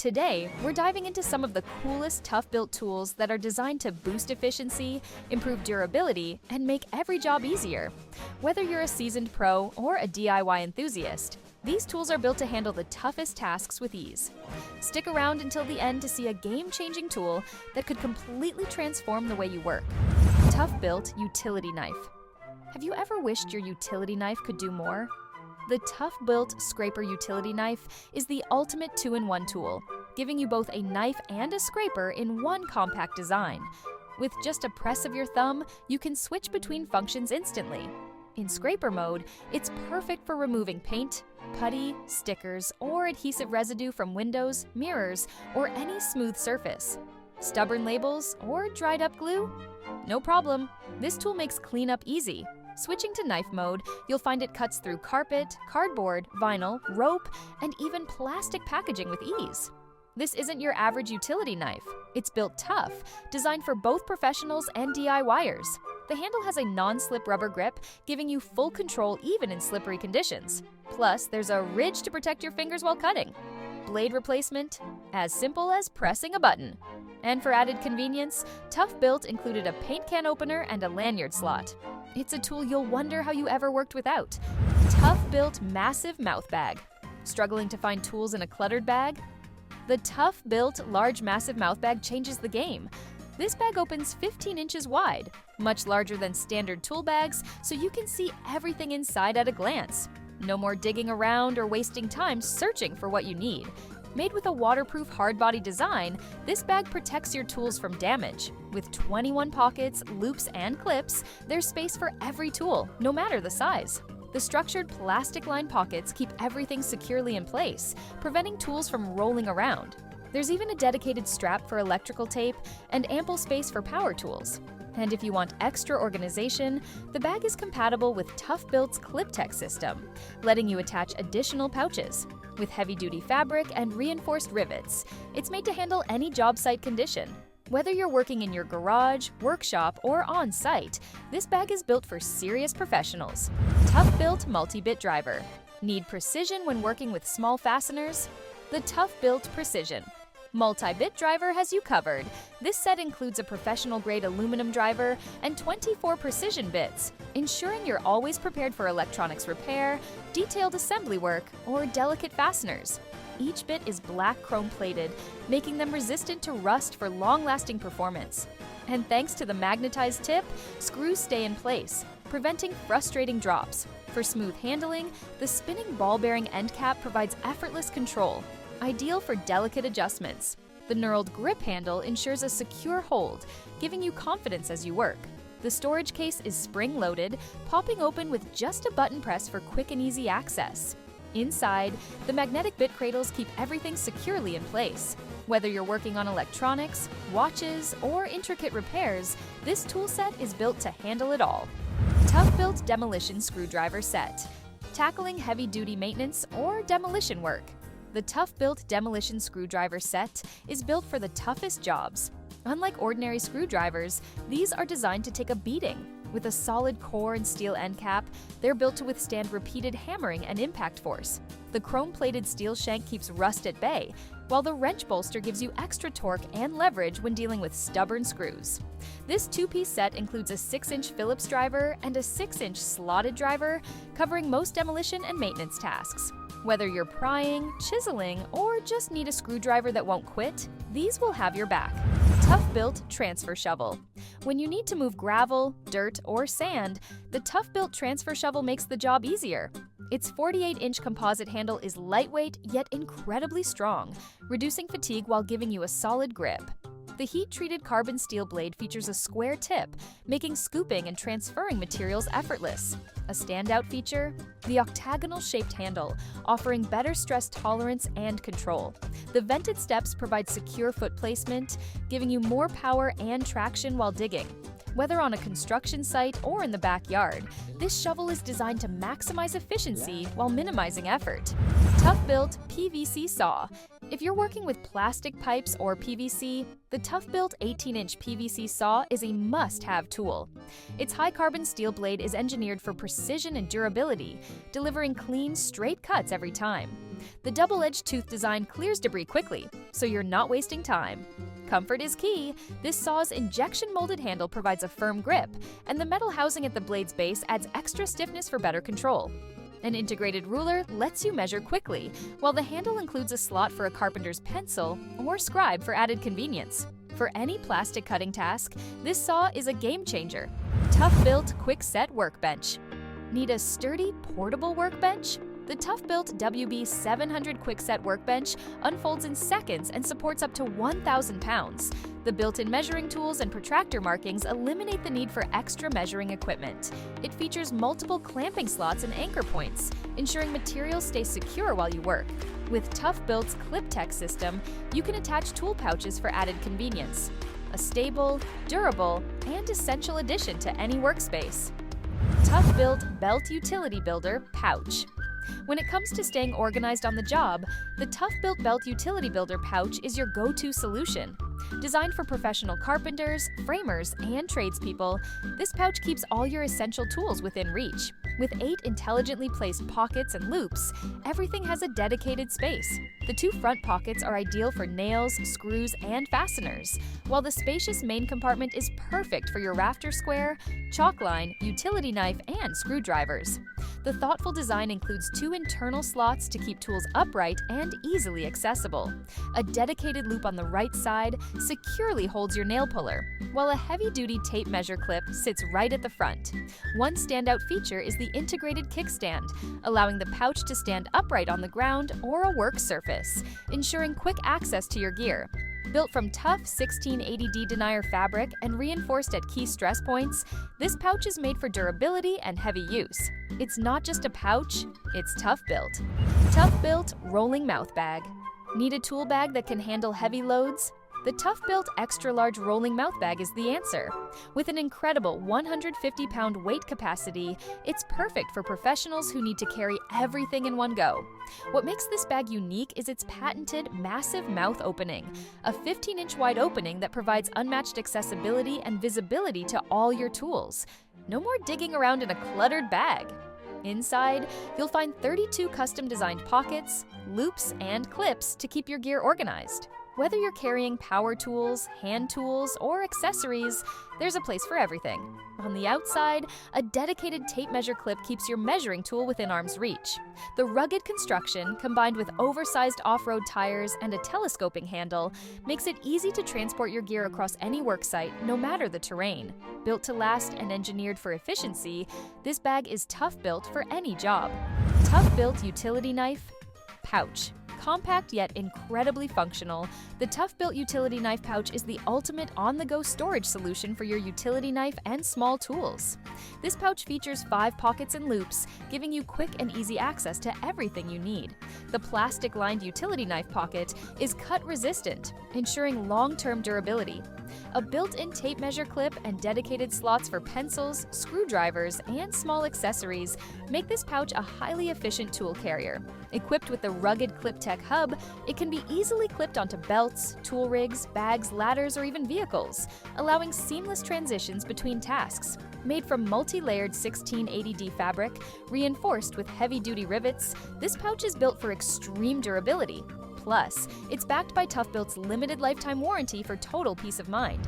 Today, we're diving into some of the coolest tough-built tools that are designed to boost efficiency, improve durability, and make every job easier. Whether you're a seasoned pro or a DIY enthusiast, these tools are built to handle the toughest tasks with ease. Stick around until the end to see a game-changing tool that could completely transform the way you work. TOUGHBUILT Utility Knife. Have you ever wished your utility knife could do more? The TOUGHBUILT Scraper Utility Knife is the ultimate two-in-one tool, giving you both a knife and a scraper in one compact design. With just a press of your thumb, you can switch between functions instantly. In scraper mode, it's perfect for removing paint, putty, stickers, or adhesive residue from windows, mirrors, or any smooth surface. Stubborn labels or dried up glue? No problem. This tool makes cleanup easy. Switching to knife mode, you'll find it cuts through carpet, cardboard, vinyl, rope, and even plastic packaging with ease. This isn't your average utility knife. It's built tough, designed for both professionals and DIYers. The handle has a non-slip rubber grip, giving you full control even in slippery conditions. Plus, there's a ridge to protect your fingers while cutting. Blade replacement? As simple as pressing a button. And for added convenience, TOUGHBUILT included a paint can opener and a lanyard slot. It's a tool you'll wonder how you ever worked without. TOUGHBUILT Massive Mouth Bag. Struggling to find tools in a cluttered bag? The TOUGHBUILT Large Massive Mouth Bag changes the game. This bag opens 15 inches wide, much larger than standard tool bags, so you can see everything inside at a glance. No more digging around or wasting time searching for what you need. Made with a waterproof hard-body design, this bag protects your tools from damage. With 21 pockets, loops, and clips, there's space for every tool, no matter the size. The structured plastic-lined pockets keep everything securely in place, preventing tools from rolling around. There's even a dedicated strap for electrical tape and ample space for power tools. And if you want extra organization, the bag is compatible with TOUGHBUILT's ClipTech system, letting you attach additional pouches. With heavy-duty fabric and reinforced rivets, it's made to handle any job site condition. Whether you're working in your garage, workshop, or on-site, this bag is built for serious professionals. TOUGHBUILT Multi-Bit Driver. Need precision when working with small fasteners? The TOUGHBUILT Precision Multi-Bit Driver has you covered. This set includes a professional-grade aluminum driver and 24 precision bits, ensuring you're always prepared for electronics repair, detailed assembly work, or delicate fasteners. Each bit is black chrome-plated, making them resistant to rust for long-lasting performance. And thanks to the magnetized tip, screws stay in place, preventing frustrating drops. For smooth handling, the spinning ball-bearing end cap provides effortless control, ideal for delicate adjustments. The knurled grip handle ensures a secure hold, giving you confidence as you work. The storage case is spring-loaded, popping open with just a button press for quick and easy access. Inside, the magnetic bit cradles keep everything securely in place. Whether you're working on electronics, watches, or intricate repairs, this tool set is built to handle it all. TOUGHBUILT Demolition Screwdriver Set. Tackling heavy-duty maintenance or demolition work. The TOUGHBUILT Demolition Screwdriver Set is built for the toughest jobs. Unlike ordinary screwdrivers, these are designed to take a beating. With a solid core and steel end cap, they're built to withstand repeated hammering and impact force. The chrome-plated steel shank keeps rust at bay, while the wrench bolster gives you extra torque and leverage when dealing with stubborn screws. This two-piece set includes a 6-inch Phillips driver and a 6-inch slotted driver, covering most demolition and maintenance tasks. Whether you're prying, chiseling, or just need a screwdriver that won't quit, these will have your back. TOUGHBUILT Transfer Shovel. When you need to move gravel, dirt, or sand, the TOUGHBUILT Transfer Shovel makes the job easier. Its 48-inch composite handle is lightweight yet incredibly strong, reducing fatigue while giving you a solid grip. The heat-treated carbon steel blade features a square tip, making scooping and transferring materials effortless. A standout feature? The octagonal-shaped handle, offering better stress tolerance and control. The vented steps provide secure foot placement, giving you more power and traction while digging. Whether on a construction site or in the backyard, this shovel is designed to maximize efficiency while minimizing effort. TOUGHBUILT PVC Saw. If you're working with plastic pipes or PVC, the TOUGHBUILT 18-inch PVC saw is a must-have tool. Its high-carbon steel blade is engineered for precision and durability, delivering clean, straight cuts every time. The double-edged tooth design clears debris quickly, so you're not wasting time. Comfort is key. This saw's injection-molded handle provides a firm grip, and the metal housing at the blade's base adds extra stiffness for better control. An integrated ruler lets you measure quickly, while the handle includes a slot for a carpenter's pencil or scribe for added convenience. For any plastic cutting task, this saw is a game changer. TOUGHBUILT QuickSet Workbench. Need a sturdy, portable workbench? The TOUGHBUILT WB700 QuickSet Workbench unfolds in seconds and supports up to 1,000 pounds. The built-in measuring tools and protractor markings eliminate the need for extra measuring equipment. It features multiple clamping slots and anchor points, ensuring materials stay secure while you work. With TOUGHBUILT's ClipTech system, you can attach tool pouches for added convenience. A stable, durable, and essential addition to any workspace. TOUGHBUILT Belt Utility Builder Pouch. When it comes to staying organized on the job, the TOUGHBUILT Belt Utility Builder Pouch is your go-to solution. Designed for professional carpenters, framers, and tradespeople, this pouch keeps all your essential tools within reach. With 8 intelligently placed pockets and loops, everything has a dedicated space. The 2 front pockets are ideal for nails, screws, and fasteners, while the spacious main compartment is perfect for your rafter square, chalk line, utility knife, and screwdrivers. The thoughtful design includes 2 internal slots to keep tools upright and easily accessible. A dedicated loop on the right side securely holds your nail puller, while a heavy-duty tape measure clip sits right at the front. One standout feature is the integrated kickstand, allowing the pouch to stand upright on the ground or a work surface, ensuring quick access to your gear. Built from tough 1680D denier fabric and reinforced at key stress points, this pouch is made for durability and heavy use. It's not just a pouch, it's TOUGHBUILT. TOUGHBUILT Rolling Mouth Bag. Need a tool bag that can handle heavy loads? The TOUGHBUILT Extra Large Rolling Mouth Bag is the answer. With an incredible 150-pound weight capacity, it's perfect for professionals who need to carry everything in one go. What makes this bag unique is its patented massive mouth opening, a 15-inch wide opening that provides unmatched accessibility and visibility to all your tools. No more digging around in a cluttered bag. Inside, you'll find 32 custom-designed pockets, loops, and clips to keep your gear organized. Whether you're carrying power tools, hand tools, or accessories, there's a place for everything. On the outside, a dedicated tape measure clip keeps your measuring tool within arm's reach. The rugged construction, combined with oversized off-road tires and a telescoping handle, makes it easy to transport your gear across any worksite, no matter the terrain. Built to last and engineered for efficiency, this bag is tough-built for any job. TOUGHBUILT Utility Knife Pouch. Compact yet incredibly functional, the TOUGHBUILT Utility Knife Pouch is the ultimate on-the-go storage solution for your utility knife and small tools. This pouch features 5 pockets and loops, giving you quick and easy access to everything you need. The plastic-lined utility knife pocket is cut-resistant, ensuring long-term durability. A built-in tape measure clip and dedicated slots for pencils, screwdrivers, and small accessories make this pouch a highly efficient tool carrier. Equipped with the rugged ClipTech hub, it can be easily clipped onto belts, tool rigs, bags, ladders, or even vehicles, allowing seamless transitions between tasks. Made from multi-layered 1680D fabric, reinforced with heavy-duty rivets, this pouch is built for extreme durability. Plus, it's backed by TOUGHBUILT's limited lifetime warranty for total peace of mind.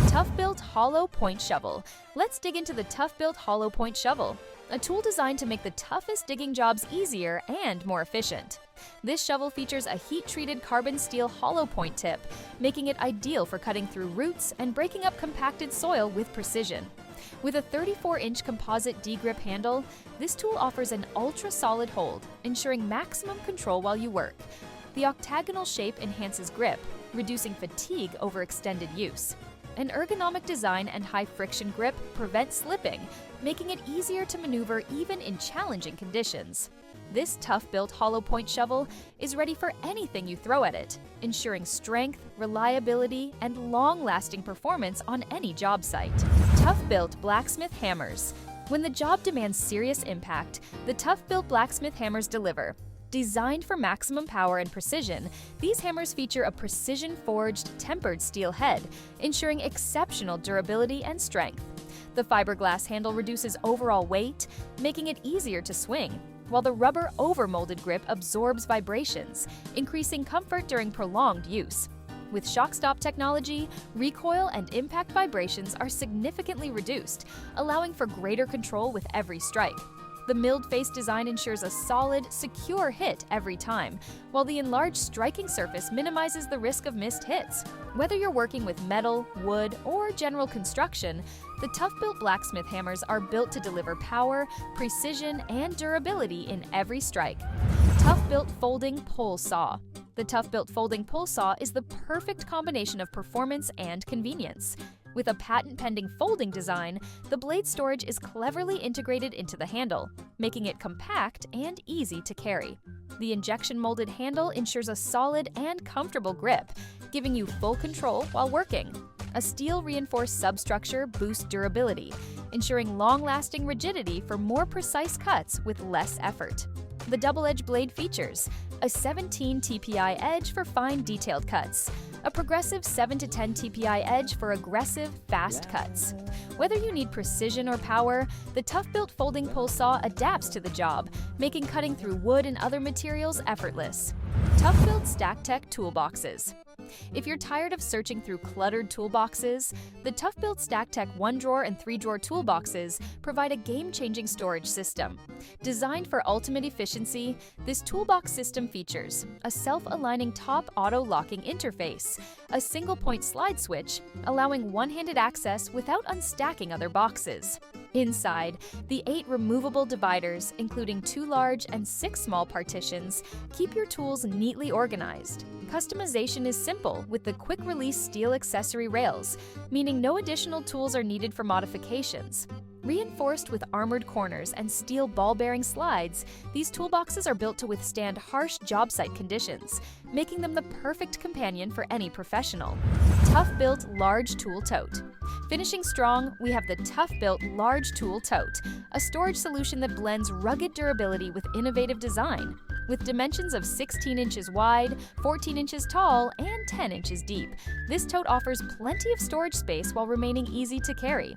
TOUGHBUILT Hollow Point Shovel. Let's dig into the TOUGHBUILT Hollow Point Shovel, a tool designed to make the toughest digging jobs easier and more efficient. This shovel features a heat-treated carbon steel hollow point tip, making it ideal for cutting through roots and breaking up compacted soil with precision. With a 34-inch composite D-grip handle, this tool offers an ultra-solid hold, ensuring maximum control while you work. The octagonal shape enhances grip, reducing fatigue over extended use. An ergonomic design and high-friction grip prevent slipping, making it easier to maneuver even in challenging conditions. This TOUGHBUILT hollow point shovel is ready for anything you throw at it, ensuring strength, reliability, and long-lasting performance on any job site. TOUGHBUILT Blacksmith Hammers. When the job demands serious impact, the TOUGHBUILT Blacksmith Hammers deliver. Designed for maximum power and precision, these hammers feature a precision-forged, tempered steel head, ensuring exceptional durability and strength. The fiberglass handle reduces overall weight, making it easier to swing. while the rubber overmolded grip absorbs vibrations, increasing comfort during prolonged use. With shock stop technology, recoil and impact vibrations are significantly reduced, allowing for greater control with every strike. The milled face design ensures a solid, secure hit every time, while the enlarged striking surface minimizes the risk of missed hits. Whether you're working with metal, wood, or general construction, the TOUGHBUILT blacksmith hammers are built to deliver power, precision, and durability in every strike. TOUGHBUILT Folding Pole Saw. The TOUGHBUILT Folding Pole Saw is the perfect combination of performance and convenience. With a patent-pending folding design, the blade storage is cleverly integrated into the handle, making it compact and easy to carry. The injection-molded handle ensures a solid and comfortable grip, giving you full control while working. A steel-reinforced substructure boosts durability, ensuring long-lasting rigidity for more precise cuts with less effort. The double-edged blade features a 17 TPI edge for fine detailed cuts, a progressive 7 to 10 TPI edge for aggressive, fast cuts. Whether you need precision or power, the TOUGHBUILT Folding Pole Saw adapts to the job, making cutting through wood and other materials effortless. TOUGHBUILT STACKTECH Toolboxes. If you're tired of searching through cluttered toolboxes, the TOUGHBUILT STACKTECH 1-drawer and 3-drawer toolboxes provide a game-changing storage system. Designed for ultimate efficiency, this toolbox system features a self-aligning top auto-locking interface, a single-point slide switch, allowing one-handed access without unstacking other boxes. Inside, the 8 removable dividers, including 2 large and 6 small partitions, keep your tools neatly organized. Customization is simple with the quick-release steel accessory rails, meaning no additional tools are needed for modifications. Reinforced with armored corners and steel ball-bearing slides, these toolboxes are built to withstand harsh job site conditions, making them the perfect companion for any professional. TOUGHBUILT Large Tool Tote. Finishing strong, we have the TOUGHBUILT Large Tool Tote, a storage solution that blends rugged durability with innovative design. With dimensions of 16 inches wide, 14 inches tall, and 10 inches deep, this tote offers plenty of storage space while remaining easy to carry.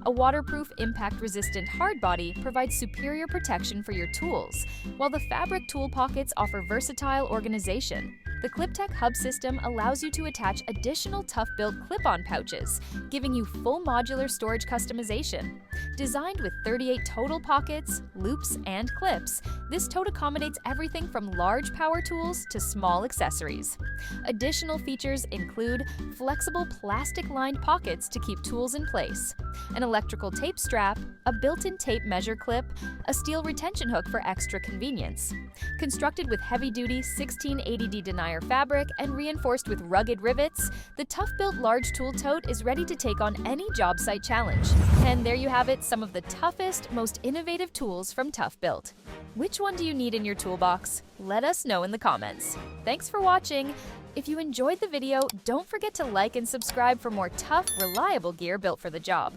A waterproof, impact-resistant hard body provides superior protection for your tools, while the fabric tool pockets offer versatile organization. The ClipTech hub system allows you to attach additional TOUGHBUILT clip-on pouches, giving you full modular storage customization. Designed with 38 total pockets, loops, and clips, this tote accommodates everything from large power tools to small accessories. Additional features include flexible plastic-lined pockets to keep tools in place, an electrical tape strap, a built-in tape measure clip, a steel retention hook for extra convenience. Constructed with heavy-duty 1680D denier fabric and reinforced with rugged rivets, the TOUGHBUILT Large Tool Tote is ready to take on any job site challenge. And there you have it, some of the toughest, most innovative tools from TOUGHBUILT. Which one do you need in your toolbox? Let us know in the comments. Thanks for watching. If you enjoyed the video, don't forget to like and subscribe for more tough, reliable gear built for the job.